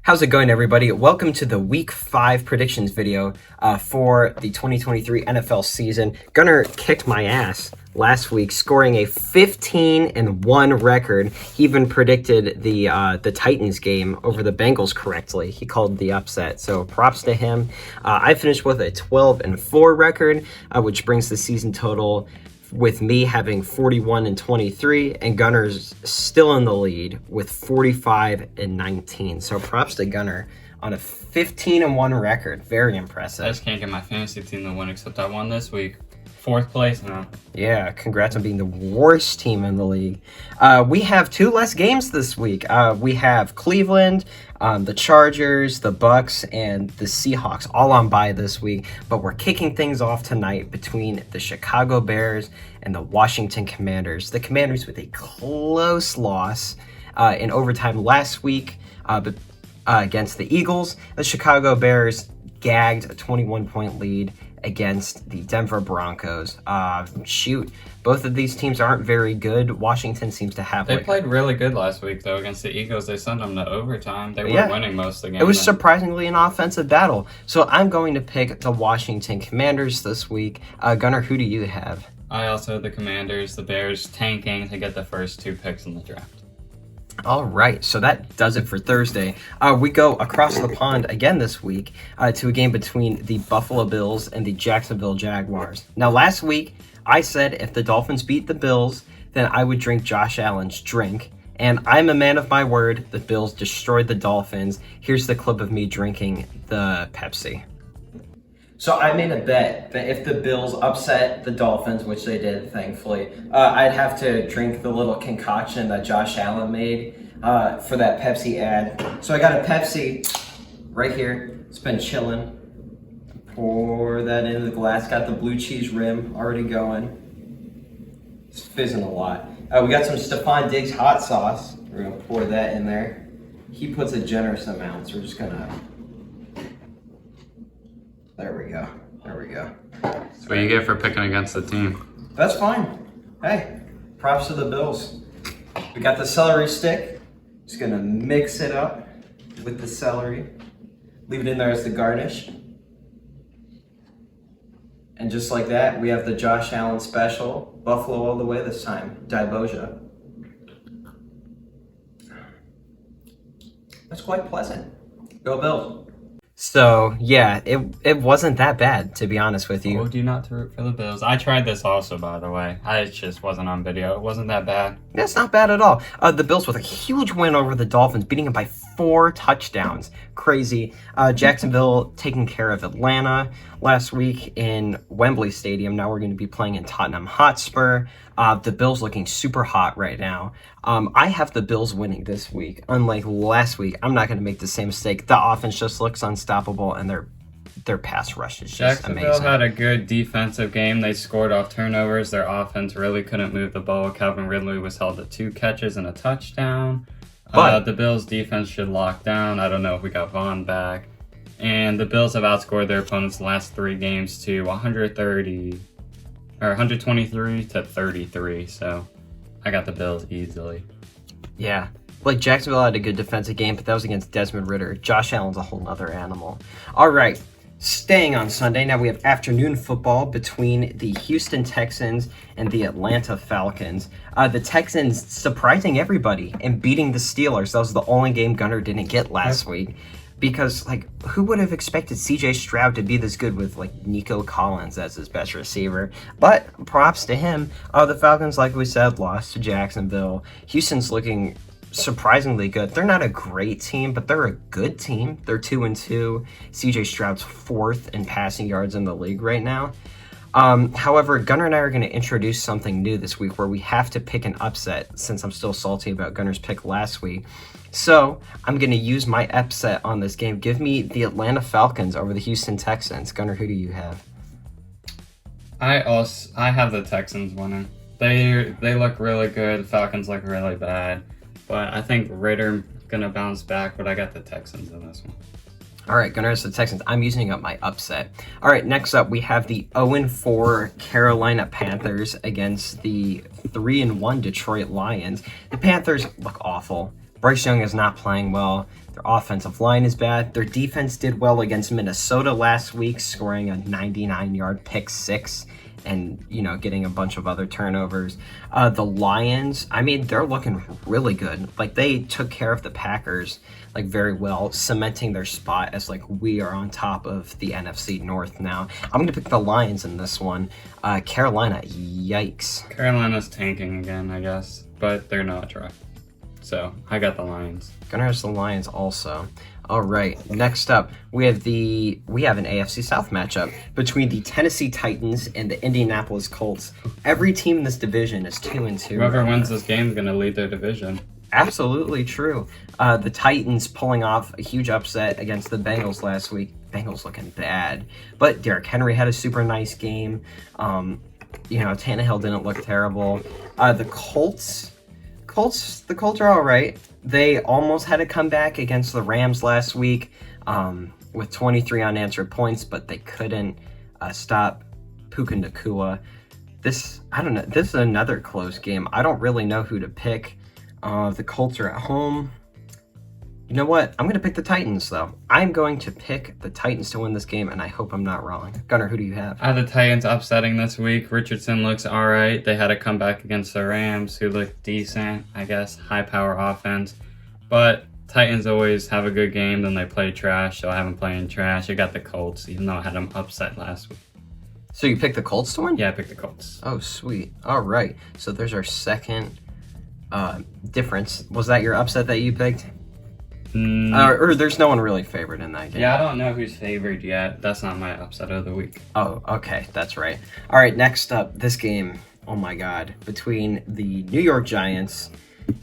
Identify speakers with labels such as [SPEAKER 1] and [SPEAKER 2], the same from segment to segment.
[SPEAKER 1] How's it going, everybody? Welcome to the Week 5 predictions video for the 2023 NFL season. Gunnar kicked my ass last week, scoring a 15-1 record. He even predicted the Titans game over the Bengals correctly. He called the upset, so props to him. I finished with a 12-4 record, which brings the season total with me having 41-23, and Gunnar's still in the lead with 45-19. So props to Gunnar on a 15-1 record. Very impressive.
[SPEAKER 2] I just can't get my fantasy team to win, except I won this week. 4th place now.
[SPEAKER 1] Yeah, congrats on being the worst team in the league. We have 2 less games this week. We have Cleveland, the Chargers, the Bucks, and the Seahawks all on bye this week. But we're kicking things off tonight between the Chicago Bears and the Washington Commanders. The Commanders with a close loss in overtime last week against the Eagles. The Chicago Bears gagged a 21-point lead against the Denver Broncos. Both of these teams aren't very good. Washington seems to have...
[SPEAKER 2] They played really good last week, though, against the Eagles. They sent them to overtime. They were winning most of the game.
[SPEAKER 1] It was surprisingly an offensive battle. So I'm going to pick the Washington Commanders this week. Gunnar, who do you have?
[SPEAKER 2] I also have the Commanders, the Bears tanking to get the first 2 picks in the draft.
[SPEAKER 1] All right, so that does it for Thursday. We go across the pond again this week to a game between the Buffalo Bills and the Jacksonville Jaguars. Now, last week, I said if the Dolphins beat the Bills, then I would drink Josh Allen's drink. And I'm a man of my word. The Bills destroyed the Dolphins. Here's the clip of me drinking the Pepsi. So I made a bet that if the Bills upset the Dolphins, which they did, thankfully, I'd have to drink the little concoction that Josh Allen made for that Pepsi ad. So I got a Pepsi right here. It's been chilling. Pour that into the glass. Got the blue cheese rim already going. It's fizzing a lot. We got some Stephon Diggs hot sauce. We're going to pour that in there. He puts a generous amount, so we're just going to... There we go. There we go.
[SPEAKER 2] That's what you get for picking against the team.
[SPEAKER 1] That's fine. Hey, props to the Bills. We got the celery stick. Just gonna mix it up with the celery. Leave it in there as the garnish. And just like that, we have the Josh Allen special. Buffalo all the way this time. Diboja. That's quite pleasant. Go Bills. So, yeah, it wasn't that bad, to be honest with you.
[SPEAKER 2] Told you not to root for the Bills. I tried this also, by the way. It just wasn't on video. It wasn't that bad.
[SPEAKER 1] That's not bad at all. The Bills with a huge win over the Dolphins, beating them by 4 touchdowns. Crazy. Jacksonville taking care of Atlanta last week in Wembley Stadium. Now we're going to be playing in Tottenham Hotspur. The Bills looking super hot right now. I have the Bills winning this week. Unlike last week, I'm not going to make the same mistake. The offense just looks unstoppable, and their pass rush is just
[SPEAKER 2] Jacksonville
[SPEAKER 1] amazing.
[SPEAKER 2] had a good defensive game. They scored off turnovers. Their offense really couldn't move the ball. Calvin Ridley was held to 2 catches and a touchdown. But the Bills' defense should lock down. I don't know if we got Vaughn back. And the Bills have outscored their opponents the last 3 games to 123 to 33. So I got the Bills easily.
[SPEAKER 1] Yeah. Like, Jacksonville had a good defensive game, but that was against Desmond Ridder. Josh Allen's a whole nother animal. All right. Staying on Sunday, now we have afternoon football between the Houston Texans and the Atlanta Falcons. The Texans surprising everybody and beating the Steelers. That was the only game Gunnar didn't get last week. Because, like, who would have expected C.J. Stroud to be this good with, like, Nico Collins as his best receiver? But props to him. The Falcons, like we said, lost to Jacksonville. Houston's looking surprisingly good. They're not a great team, but they're a good team. They're 2-2. C.J. Stroud's 4th in passing yards in the league right now. However, Gunnar and I are going to introduce something new this week where we have to pick an upset, since I'm still salty about Gunnar's pick last week. So I'm going to use my upset on this game. Give me the Atlanta Falcons over the Houston Texans. Gunnar, who do you have?
[SPEAKER 2] I have the Texans winning. They look really good. The Falcons look really bad. But I think Ridder gonna bounce back, but I got the Texans in this one.
[SPEAKER 1] All right, Gunnar, the Texans. I'm using up my upset. All right, next up, we have the 0-4 Carolina Panthers against the 3-1 Detroit Lions. The Panthers look awful. Bryce Young is not playing well. Their offensive line is bad. Their defense did well against Minnesota last week, scoring a 99-yard pick six and, getting a bunch of other turnovers. The Lions, they're looking really good. Like, they took care of the Packers, very well, cementing their spot as, we are on top of the NFC North now. I'm going to pick the Lions in this one. Carolina, yikes.
[SPEAKER 2] Carolina's tanking again, I guess, but they're not dry. So, I got the Lions.
[SPEAKER 1] Gunnar has the Lions also. All right, next up, we have an AFC South matchup between the Tennessee Titans and the Indianapolis Colts. Every team in this division is 2-2.
[SPEAKER 2] Whoever wins this game is going to lead their division.
[SPEAKER 1] Absolutely true. The Titans pulling off a huge upset against the Bengals last week. Bengals looking bad. But Derrick Henry had a super nice game. Tannehill didn't look terrible. The Colts are all right. They almost had a comeback against the Rams last week with 23 unanswered points, but they couldn't stop Puka Nacua. This is another close game. I don't really know who to pick. The Colts are at home. You know what? I'm going to pick the Titans, though. I'm going to pick the Titans to win this game, and I hope I'm not wrong. Gunnar, who do you have?
[SPEAKER 2] I have the Titans upsetting this week. Richardson looks all right. They had a comeback against the Rams, who looked decent, I guess. High-power offense. But Titans always have a good game, then they play trash, so I haven't playing trash. I got the Colts, even though I had them upset last week.
[SPEAKER 1] So you picked the Colts to win?
[SPEAKER 2] Yeah, I picked the Colts.
[SPEAKER 1] Oh, sweet. All right. So there's our second difference. Was that your upset that you picked? Or there's no one really favored in that game?
[SPEAKER 2] Yeah, I don't know who's favored yet. That's not my upset of the week.
[SPEAKER 1] Oh, okay. That's right. All right, next up, this game, oh my God, between the New York Giants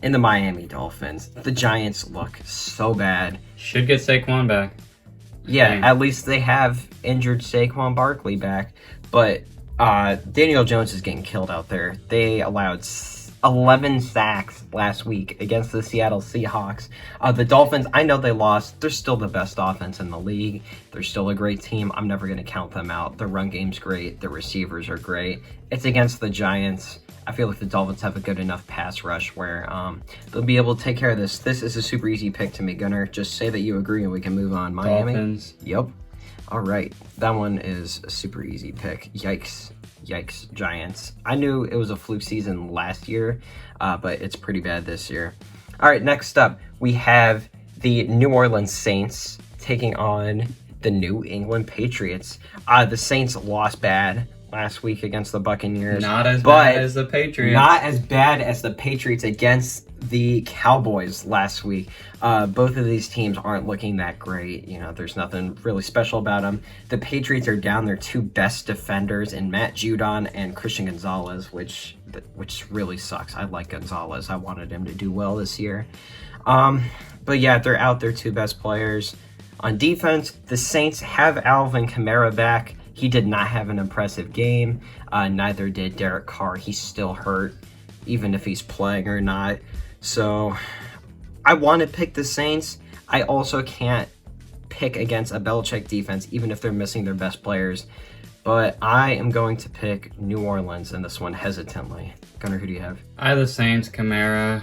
[SPEAKER 1] and the Miami Dolphins. The Giants look so bad.
[SPEAKER 2] Should get Saquon back.
[SPEAKER 1] Yeah, at least they have injured Saquon Barkley back. But Daniel Jones is getting killed out there. They allowed 11 sacks last week against the Seattle Seahawks. The Dolphins, I know they lost. They're still the best offense in the league. They're still a great team. I'm never going to count them out. Their run game's great. Their receivers are great. It's against the Giants. I feel like the Dolphins have a good enough pass rush where they'll be able to take care of this. This is a super easy pick to me, Gunnar. Just say that you agree and we can move on. Miami?
[SPEAKER 2] Dolphins.
[SPEAKER 1] Yep. All right. That one is a super easy pick. Yikes, Giants. I knew it was a fluke season last year, but it's pretty bad this year. All right, next up, we have the New Orleans Saints taking on the New England Patriots. The Saints lost bad last week against the Buccaneers.
[SPEAKER 2] Not as bad as the Patriots.
[SPEAKER 1] Not as bad as the Patriots against the Cowboys last week. Both of these teams aren't looking that great. There's nothing really special about them. The Patriots are down their two best defenders in Matt Judon and Christian Gonzalez, which really sucks. I like Gonzalez. I wanted him to do well this year. But yeah, they're out their two best players. On defense, the Saints have Alvin Kamara back. He did not have an impressive game. Neither did Derek Carr. He's still hurt, even if he's playing or not. So I want to pick the Saints. I also can't pick against a Belichick defense, even if they're missing their best players. But I am going to pick New Orleans in this one hesitantly. Gunnar, who do you have?
[SPEAKER 2] I have the Saints, Kamara.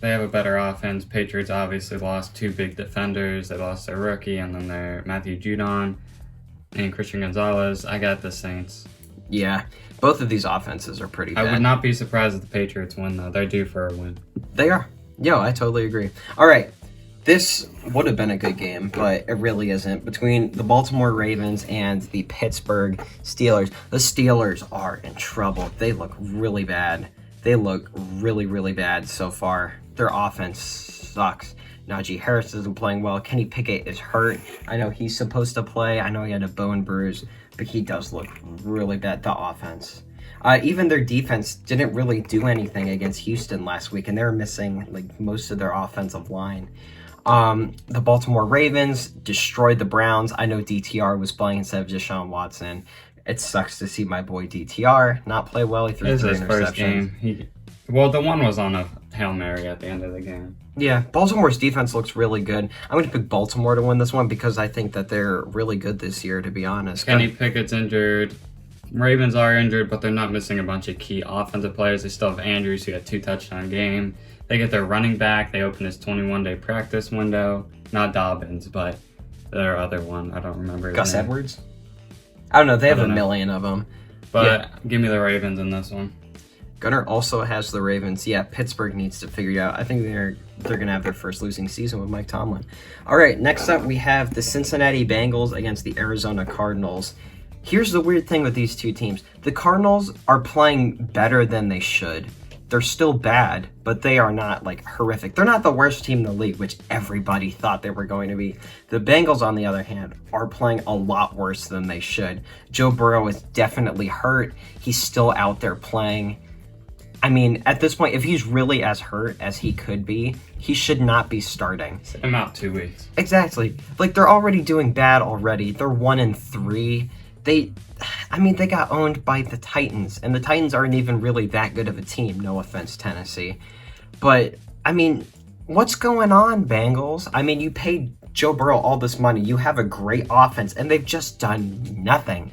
[SPEAKER 2] They have a better offense. Patriots obviously lost two big defenders. They lost their rookie and then their Matthew Judon and Christian Gonzalez. I got the Saints.
[SPEAKER 1] Yeah, both of these offenses are pretty bad.
[SPEAKER 2] I would not be surprised if the Patriots win, though. They're due for a win.
[SPEAKER 1] They are. Yeah, I totally agree. All right, this would have been a good game, but it really isn't. Between the Baltimore Ravens and the Pittsburgh Steelers, the Steelers are in trouble. They look really bad. They look really, really bad so far. Their offense sucks. Najee Harris isn't playing well. Kenny Pickett is hurt. I know he's supposed to play. I know he had a bone bruise, but he does look really bad, the offense. Even their defense didn't really do anything against Houston last week, and they were missing most of their offensive line. The Baltimore Ravens destroyed the Browns. I know DTR was playing instead of Deshaun Watson. It sucks to see my boy DTR not play well. He threw 3 interceptions.
[SPEAKER 2] First game. Well, the one was on a Hail Mary at the end of the game.
[SPEAKER 1] Yeah, Baltimore's defense looks really good. I'm going to pick Baltimore to win this one because I think that they're really good this year, to be honest.
[SPEAKER 2] Kenny Pickett's injured. Ravens are injured, but they're not missing a bunch of key offensive players. They still have Andrews, who had 2 touchdown game. They get their running back. They open his 21-day practice window. Not Dobbins, but their other one. I don't remember his
[SPEAKER 1] Gus
[SPEAKER 2] name.
[SPEAKER 1] Edwards? I don't know. They have a million of them.
[SPEAKER 2] But give me the Ravens in this one.
[SPEAKER 1] Gunnar also has the Ravens. Yeah, Pittsburgh needs to figure it out. I think they're going to have their first losing season with Mike Tomlin. All right, next up we have the Cincinnati Bengals against the Arizona Cardinals. Here's the weird thing with these two teams. The Cardinals are playing better than they should. They're still bad, but they are not like horrific. They're not the worst team in the league, which everybody thought they were going to be. The Bengals, on the other hand, are playing a lot worse than they should. Joe Burrow is definitely hurt. He's still out there playing. I mean, at this point, if he's really as hurt as he could be, he should not be starting.
[SPEAKER 2] Sit him out 2 weeks.
[SPEAKER 1] Exactly. Like, they're already doing bad already. They're 1-3. They got owned by the Titans, and the Titans aren't even really that good of a team. No offense, Tennessee. But, I mean, what's going on, Bengals? I mean, you paid Joe Burrow all this money. You have a great offense, and they've just done nothing.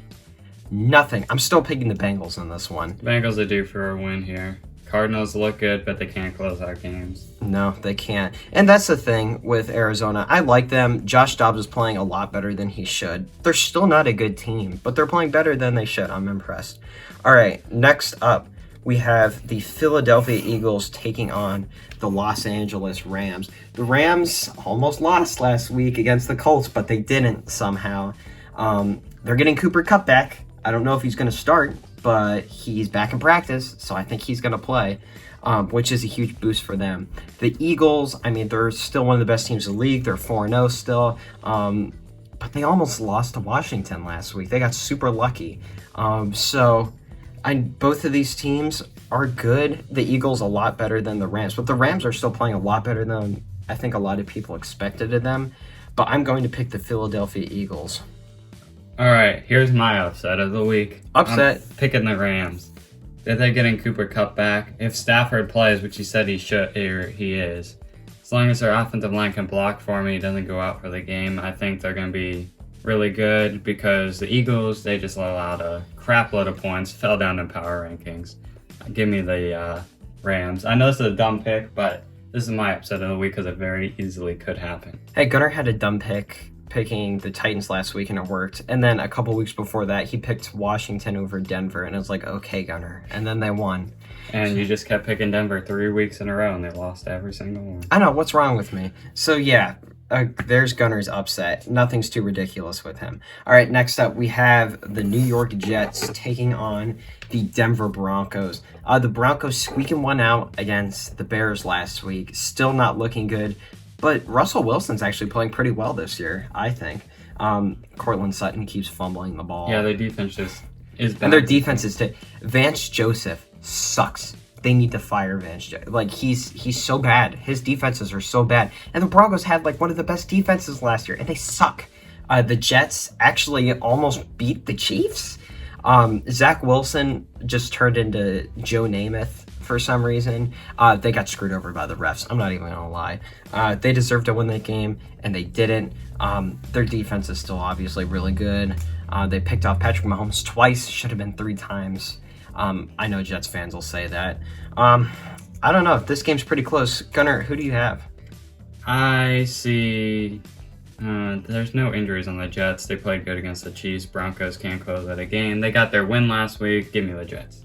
[SPEAKER 1] Nothing. I'm still picking the Bengals in this one.
[SPEAKER 2] Bengals are due for a win here. Cardinals look good, but they can't close out games.
[SPEAKER 1] No, they can't. And that's the thing with Arizona. I like them. Josh Dobbs is playing a lot better than he should. They're still not a good team, but they're playing better than they should. I'm impressed. All right, next up, we have the Philadelphia Eagles taking on the Los Angeles Rams. The Rams almost lost last week against the Colts, but they didn't somehow. They're getting Cooper Kupp back. I don't know if he's going to start, but he's back in practice, so I think he's going to play, which is a huge boost for them. The Eagles, I mean, they're still one of the best teams in the league. They're 4-0 still, but they almost lost to Washington last week. They got super lucky. Both of these teams are good. The Eagles a lot better than the Rams, but the Rams are still playing a lot better than I think a lot of people expected of them. But I'm going to pick the Philadelphia Eagles.
[SPEAKER 2] All right, here's my upset of the week.
[SPEAKER 1] Upset?
[SPEAKER 2] I'm picking the Rams. They're getting Cooper Kupp back. If Stafford plays, which he said he should, or he is, as long as their offensive line can block for me, he doesn't go out for the game, I think they're going to be really good because the Eagles, they just allowed a crap load of points, fell down in power rankings. Give me the Rams. I know this is a dumb pick, but this is my upset of the week because it very easily could happen.
[SPEAKER 1] Hey, Gunnar had a dumb pick picking the Titans last week and it worked. And then a couple weeks before that, he picked Washington over Denver and it was like, okay, Gunnar. And then they won.
[SPEAKER 2] And you just kept picking Denver 3 weeks in a row and they lost every single one.
[SPEAKER 1] I know, what's wrong with me? So yeah, there's Gunnar's upset. Nothing's too ridiculous with him. All right, next up, we have the New York Jets taking on the Denver Broncos. The Broncos squeaking one out against the Bears last week. Still not looking good. But Russell Wilson's actually playing pretty well this year, I think. Cortland Sutton keeps fumbling the ball.
[SPEAKER 2] Yeah, their defense is bad.
[SPEAKER 1] And their defense is Vance Joseph sucks. They need to fire Vance Joseph. Like, he's so bad. His defenses are so bad. And the Broncos had, like, one of the best defenses last year, and they suck. The Jets actually almost beat the Chiefs. Zach Wilson just turned into Joe Namath for some reason. They got screwed over by the refs. I'm not even gonna lie. They deserved to win that game, and they didn't. Their defense is still obviously really good. They picked off Patrick Mahomes twice. Should have been 3 times. I know Jets fans will say that. I don't know. This game's pretty close. Gunnar, who do you have?
[SPEAKER 2] I see. There's no injuries on the Jets. They played good against the Chiefs. Broncos can't close out a game. They got their win last week. Give me the Jets.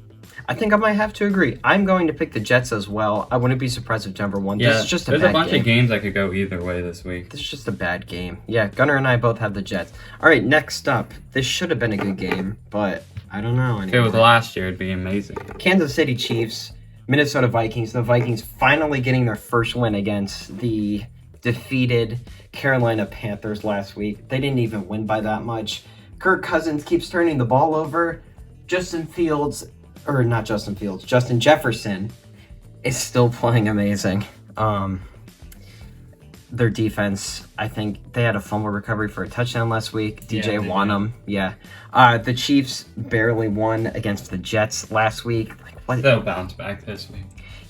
[SPEAKER 1] I think I might have to agree. I'm going to pick the Jets as well. I wouldn't be surprised if Denver won.
[SPEAKER 2] Yeah,
[SPEAKER 1] this is just a
[SPEAKER 2] there's
[SPEAKER 1] bad
[SPEAKER 2] a bunch
[SPEAKER 1] game.
[SPEAKER 2] of games that could go either way this week.
[SPEAKER 1] This is just a bad game. Yeah, Gunnar and I both have the Jets. All right, next up. This should have been a good game, but I don't know anymore.
[SPEAKER 2] If it was last year, it'd be amazing.
[SPEAKER 1] Kansas City Chiefs, Minnesota Vikings. The Vikings finally getting their first win against the defeated Carolina Panthers last week. They didn't even win by that much. Kirk Cousins keeps turning the ball over. Justin Jefferson is still playing amazing. Their defense, I think they had a fumble recovery for a touchdown last week. DJ Wanham, yeah. The Chiefs barely won against the Jets last week.
[SPEAKER 2] They'll bounce back this week.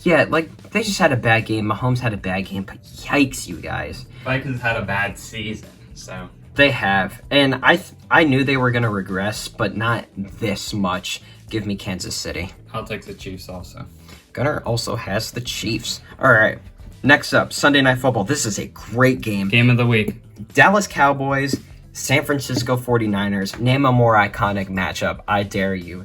[SPEAKER 1] Yeah, they just had a bad game. Mahomes had a bad game, but yikes, you guys.
[SPEAKER 2] Vikings had a bad season, so.
[SPEAKER 1] They have, and I knew they were going to regress, but not this much. Give me Kansas City.
[SPEAKER 2] I'll take the Chiefs also.
[SPEAKER 1] Gunnar also has the Chiefs. All right. Next up, Sunday Night Football. This is a great game.
[SPEAKER 2] Game of the week.
[SPEAKER 1] Dallas Cowboys, San Francisco 49ers. Name a more iconic matchup. I dare you.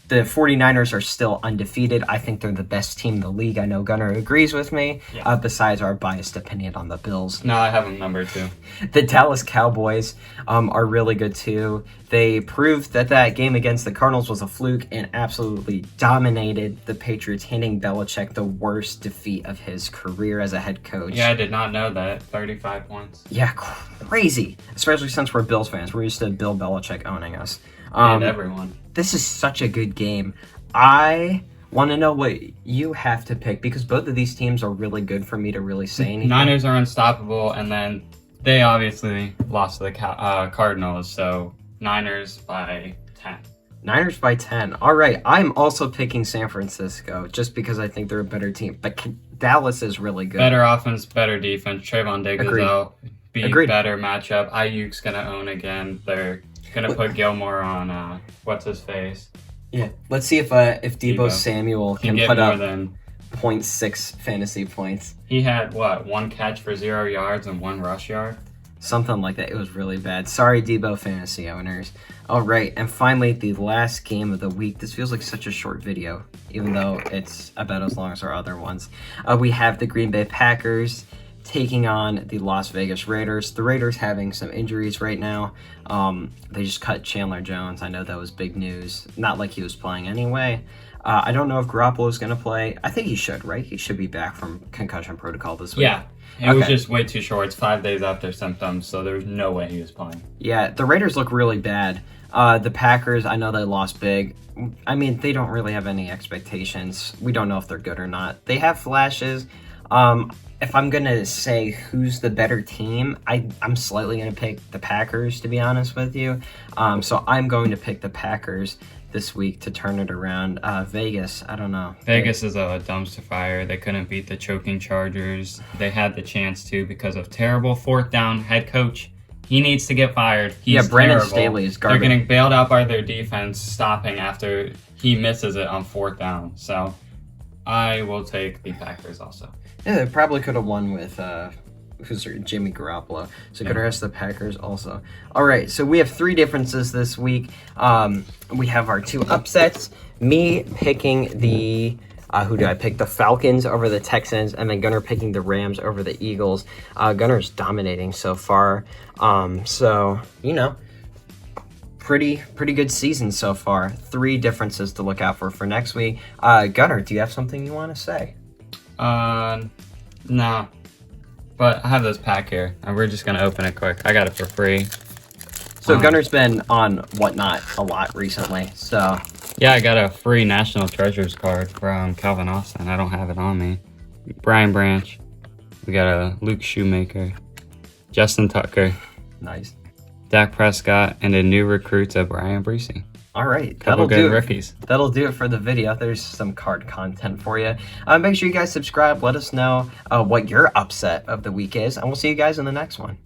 [SPEAKER 1] The 49ers are still undefeated. I think they're the best team in the league. I know Gunnar agrees with me, besides our biased opinion on the Bills.
[SPEAKER 2] No, I have them number 2.
[SPEAKER 1] The Dallas Cowboys are really good too. They proved that game against the Cardinals was a fluke and absolutely dominated the Patriots, handing Belichick the worst defeat of his career as a head coach.
[SPEAKER 2] Yeah, I did not know that. 35 points.
[SPEAKER 1] Yeah, crazy. Especially since we're Bills fans. We're used to Bill Belichick owning us.
[SPEAKER 2] And everyone.
[SPEAKER 1] This is such a good game. I want to know what you have to pick because both of these teams are really good for me to really say anything.
[SPEAKER 2] Niners are unstoppable, and then they obviously lost to the Cardinals, so Niners by 10.
[SPEAKER 1] Niners by 10. All right. I'm also picking San Francisco just because I think they're a better team. But Dallas is really good.
[SPEAKER 2] Better offense, better defense. Trayvon Diggs is out.
[SPEAKER 1] Agreed.
[SPEAKER 2] Better matchup. Ayuk's going to own again. They're going to put Gilmore on, what's-his-face?
[SPEAKER 1] Yeah. Let's see if Deebo Samuel can
[SPEAKER 2] get
[SPEAKER 1] put
[SPEAKER 2] more
[SPEAKER 1] up
[SPEAKER 2] than
[SPEAKER 1] 0.6 fantasy points.
[SPEAKER 2] He had, 1 catch for 0 yards and 1 rush yard?
[SPEAKER 1] Something like that. It was really bad. Sorry, Deebo fantasy owners. All right, and finally, the last game of the week. This feels like such a short video, even though it's about as long as our other ones. We have the Green Bay Packers taking on the Las Vegas Raiders. The Raiders having some injuries right now. They just cut Chandler Jones. I know that was big news. Not like he was playing anyway. I don't know if Garoppolo is going to play. I think he should, right? He should be back from concussion protocol this week.
[SPEAKER 2] Yeah. It was just way too short. It's 5 days after symptoms, so there's no way he was playing.
[SPEAKER 1] Yeah, the Raiders look really bad. The Packers, I know they lost big. I mean, they don't really have any expectations. We don't know if they're good or not. They have flashes. If I'm going to say who's the better team, I'm slightly going to pick the Packers, to be honest with you. So I'm going to pick the Packers this week to turn it around. Vegas, I don't know.
[SPEAKER 2] Vegas is a dumpster fire. They couldn't beat the choking Chargers. They had the chance to because of terrible 4th down head coach. He needs to get fired. He's
[SPEAKER 1] Brandon
[SPEAKER 2] terrible.
[SPEAKER 1] Staley is garbage.
[SPEAKER 2] They're getting bailed out by their defense, stopping after he misses it on 4th down. So I will take the Packers also.
[SPEAKER 1] Yeah, they probably could have won with Jimmy Garoppolo. So Gunnar has the Packers also. All right, so we have 3 differences this week. We have our 2 upsets. Me picking the who do I pick? The Falcons over the Texans, and then Gunnar picking the Rams over the Eagles. Gunnar's dominating so far. So, you know, pretty good season so far. 3 differences to look out for next week. Gunnar, do you have something you want to say?
[SPEAKER 2] No. But I have this pack here, and we're just going to open it quick. I got it for free.
[SPEAKER 1] So Gunnar's been on Whatnot a lot recently, so...
[SPEAKER 2] Yeah, I got a free National Treasures card from Calvin Austin. I don't have it on me. Brian Branch. We got a Luke Shoemaker. Justin Tucker.
[SPEAKER 1] Nice.
[SPEAKER 2] Dak Prescott, and a new recruit to Brian Breesing.
[SPEAKER 1] All right,
[SPEAKER 2] Couple good rookies.
[SPEAKER 1] That'll do it for the video. There's some card content for you. Make sure you guys subscribe. Let us know what your upset of the week is, and we'll see you guys in the next one.